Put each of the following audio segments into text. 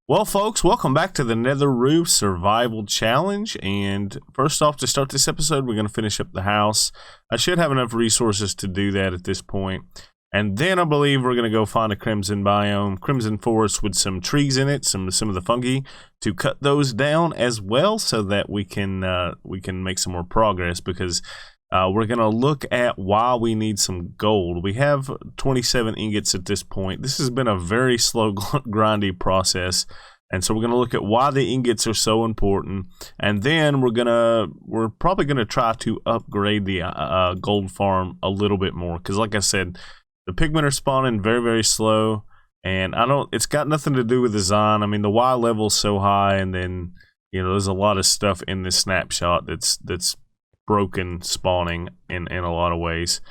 Well, folks, welcome back to the Nether Roof Survival Challenge. And first off, to start this episode, we're going to finish up the house. I should have enough resources to do that at this point. And then I believe we're going to go find a crimson biome, crimson forest with some trees in it, some of the fungi, to cut those down as well, so that we can make some more progress. Because we're going to look at why we need some gold. We have 27 ingots at this point. This has been a very slow, grindy process. And so we're going to look at why the ingots are so important. And then we're probably going to try to upgrade the gold farm a little bit more. Because like I said, the pigmen are spawning very, very slow. And it's got nothing to do with design. I mean, the Y level's so high. And then, there's a lot of stuff in this snapshot that's broken spawning in a lot of ways.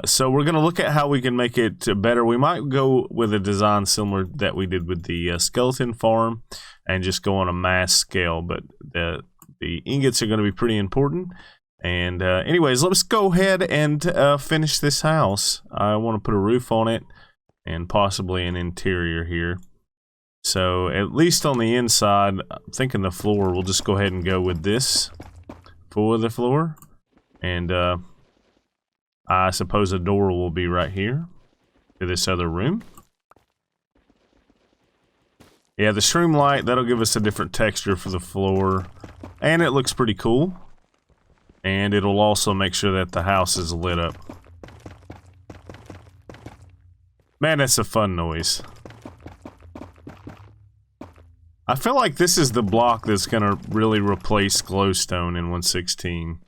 So we're going to look at how we can make it better. We might go with a design similar that we did with the skeleton farm and just go on a mass scale, but the ingots are going to be pretty important. And anyways, let's go ahead and finish this house. I want to put a roof on it and possibly an interior here. So at least on the inside, I'm thinking the floor, we'll just go ahead and go with this for the floor. And I suppose a door will be right here to this other room. Yeah, the shroom light, that'll give us a different texture for the floor. And it looks pretty cool. And it'll also make sure that the house is lit up. Man, that's a fun noise. I feel like this is the block that's going to really replace glowstone in 1.16.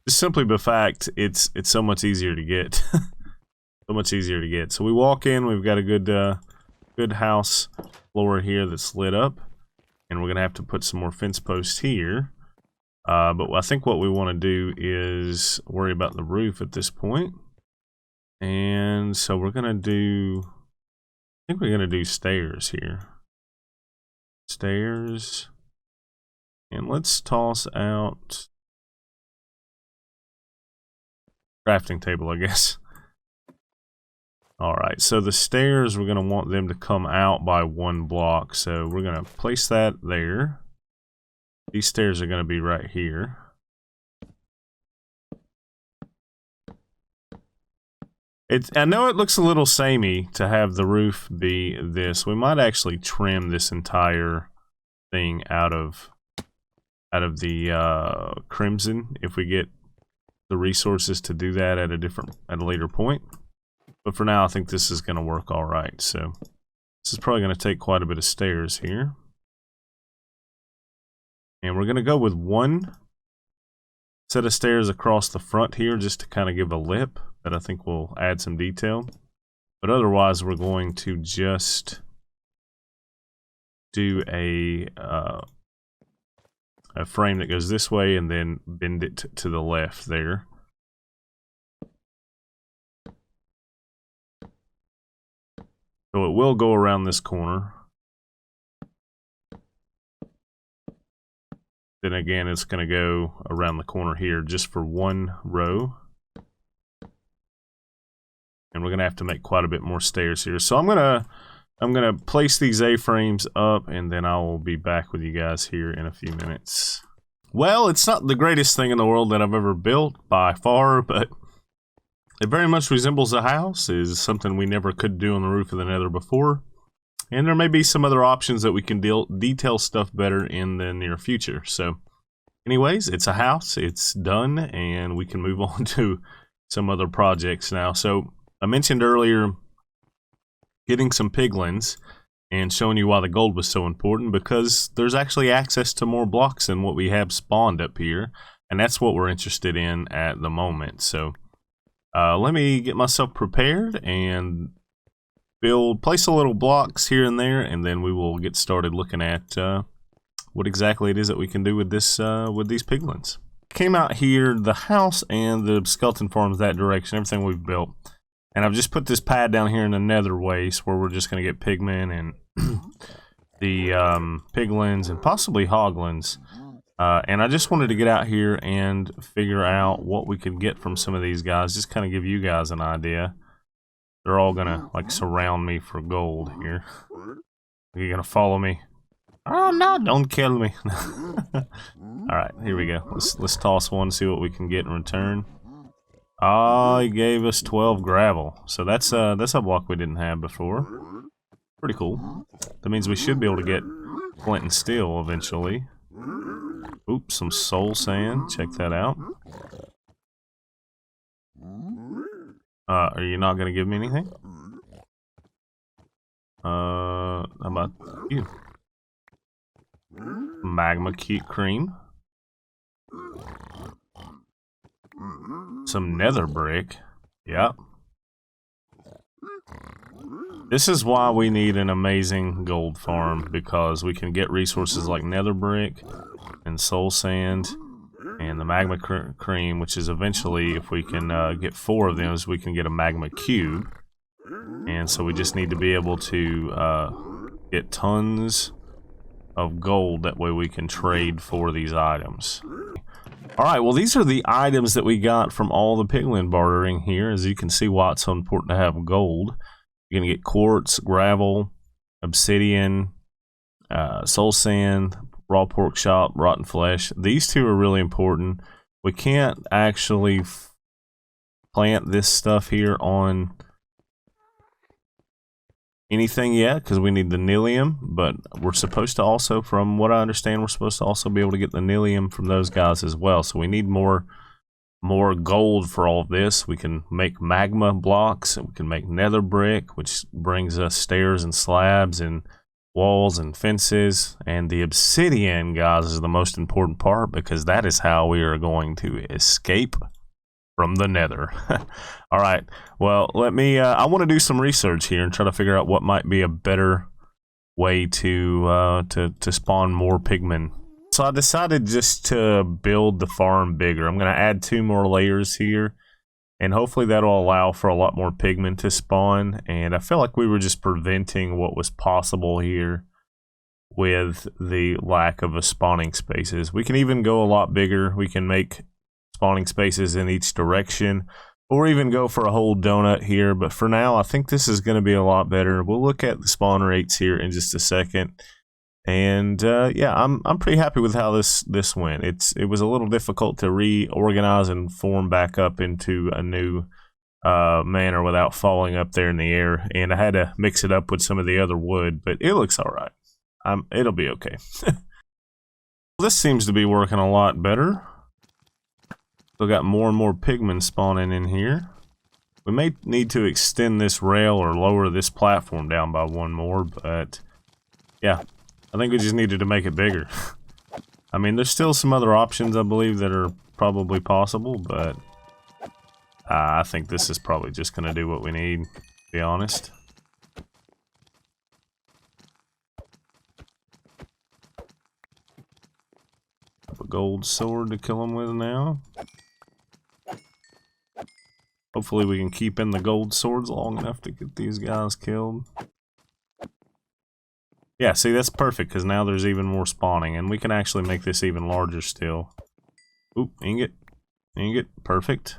Just simply the fact it's so much easier to get. So much easier to get. So we walk in, we've got a good house floor here that's lit up. And we're going to have to put some more fence posts here. But I think what we want to do is worry about the roof at this point. And so we're going to do, I think we're going to do stairs here. Stairs. And let's toss out crafting table, I guess. Alright, so the stairs, we're going to want them to come out by one block. So we're going to place that there. These stairs are going to be right here. I know it looks a little samey to have the roof be this. We might actually trim this entire thing out of the crimson if we get the resources to do that at a later point. But for now, I think this is going to work all right. So this is probably going to take quite a bit of stairs here. And we're going to go with one set of stairs across the front here just to kind of give a lip that I think will add some detail. But otherwise, we're going to just do a frame that goes this way and then bend it to the left there. So it will go around this corner. Then again, it's going to go around the corner here just for one row. And we're going to have to make quite a bit more stairs here. So I'm gonna place these A-frames up, and then I will be back with you guys here in a few minutes. Well, it's not the greatest thing in the world that I've ever built by far, but it very much resembles a house. It is something we never could do on the roof of the Nether before. And there may be some other options that we can detail stuff better in the near future. So anyways, it's a house, it's done, and we can move on to some other projects now. So I mentioned earlier getting some piglins and showing you why the gold was so important, because there's actually access to more blocks than what we have spawned up here, and that's what we're interested in at the moment. So let me get myself prepared and place a little blocks here and there, and then we will get started looking at what exactly it is that we can do with this with these piglins. Came out here, the house and the skeleton farms that direction, everything we've built. And I've just put this pad down here in the nether waste where we're just going to get pigmen and the piglins and possibly hoglins. And I just wanted to get out here and figure out what we could get from some of these guys. Just kind of give you guys an idea. They're all going to like surround me for gold here. Are you going to follow me? Oh no, don't kill me. Alright, here we go. Let's toss one, see what we can get in return. Oh, he gave us 12 gravel. So that's a block we didn't have before. Pretty cool. That means we should be able to get flint and steel eventually. Oops, some soul sand. Check that out. Are you not going to give me anything? How about you? Magma cream. Some nether brick. Yep. This is why we need an amazing gold farm, because we can get resources like nether brick and soul sand and the magma cream, which is eventually, if we can get 4 of them, we can get a magma cube. And so we just need to be able to get tons of gold, that way we can trade for these items. Alright, well these are the items that we got from all the piglin bartering here. As you can see why it's so important to have gold. You're going to get quartz, gravel, obsidian, soul sand, raw pork chop, rotten flesh. These 2 are really important. We can't actually plant this stuff here on anything yet because we need the nilium, but we're supposed to also, from what I understand, we're supposed to also be able to get the nilium from those guys as well. So we need more gold for all of this. We can make magma blocks, and we can make nether brick, which brings us stairs and slabs and walls and fences. And the obsidian, guys, is the most important part, because that is how we are going to escape from the nether. All right, well, let me I want to do some research here and try to figure out what might be a better way to spawn more pigmen. So I decided just to build the farm bigger. I'm going to add 2 more layers here, and hopefully that'll allow for a lot more pigmen to spawn. And I feel like we were just preventing what was possible here with the lack of a spawning spaces. We can even go a lot bigger. We can make spawning spaces in each direction, or even go for a whole donut here. But for now, I think this is going to be a lot better. We'll look at the spawn rates here in just a second. And yeah, I'm pretty happy with how this went. It was a little difficult to reorganize and form back up into a new manner without falling up there in the air, and I had to mix it up with some of the other wood, but it looks all right. It'll be okay. This seems to be working a lot better. Still got more and more pigmen spawning in here. We may need to extend this rail or lower this platform down by 1 more, but yeah, I think we just needed to make it bigger. I mean, there's still some other options, I believe, that are probably possible, but I think this is probably just going to do what we need, to be honest. Have a gold sword to kill him with now. Hopefully we can keep in the gold swords long enough to get these guys killed. Yeah, see, that's perfect, because now there's even more spawning, and we can actually make this even larger still. Oop, ingot. Ingot, perfect.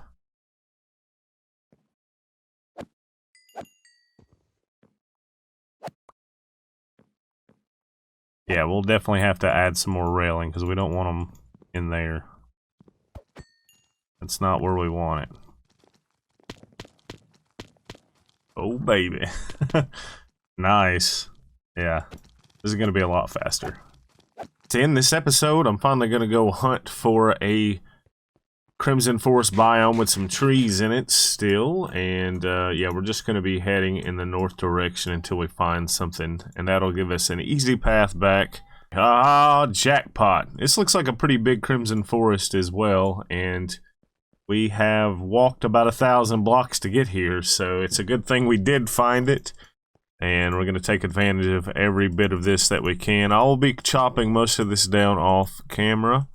Yeah, we'll definitely have to add some more railing, because we don't want them in there. That's not where we want it. Oh, baby. Nice. Yeah. This is going to be a lot faster. To end this episode, I'm finally going to go hunt for a Crimson Forest biome with some trees in it still. And yeah, we're just going to be heading in the north direction until we find something. And that'll give us an easy path back. Ah, jackpot. This looks like a pretty big Crimson Forest as well. And we have walked about 1,000 blocks to get here. So it's a good thing we did find it. And we're going to take advantage of every bit of this that we can. I'll be chopping most of this down off camera.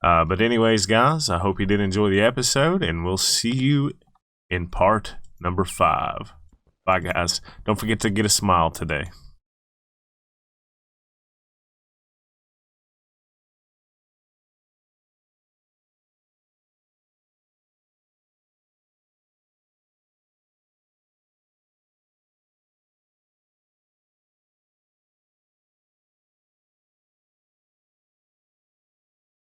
But anyways, guys, I hope you did enjoy the episode, and we'll see you in part number 5. Bye, guys. Don't forget to get a smile today.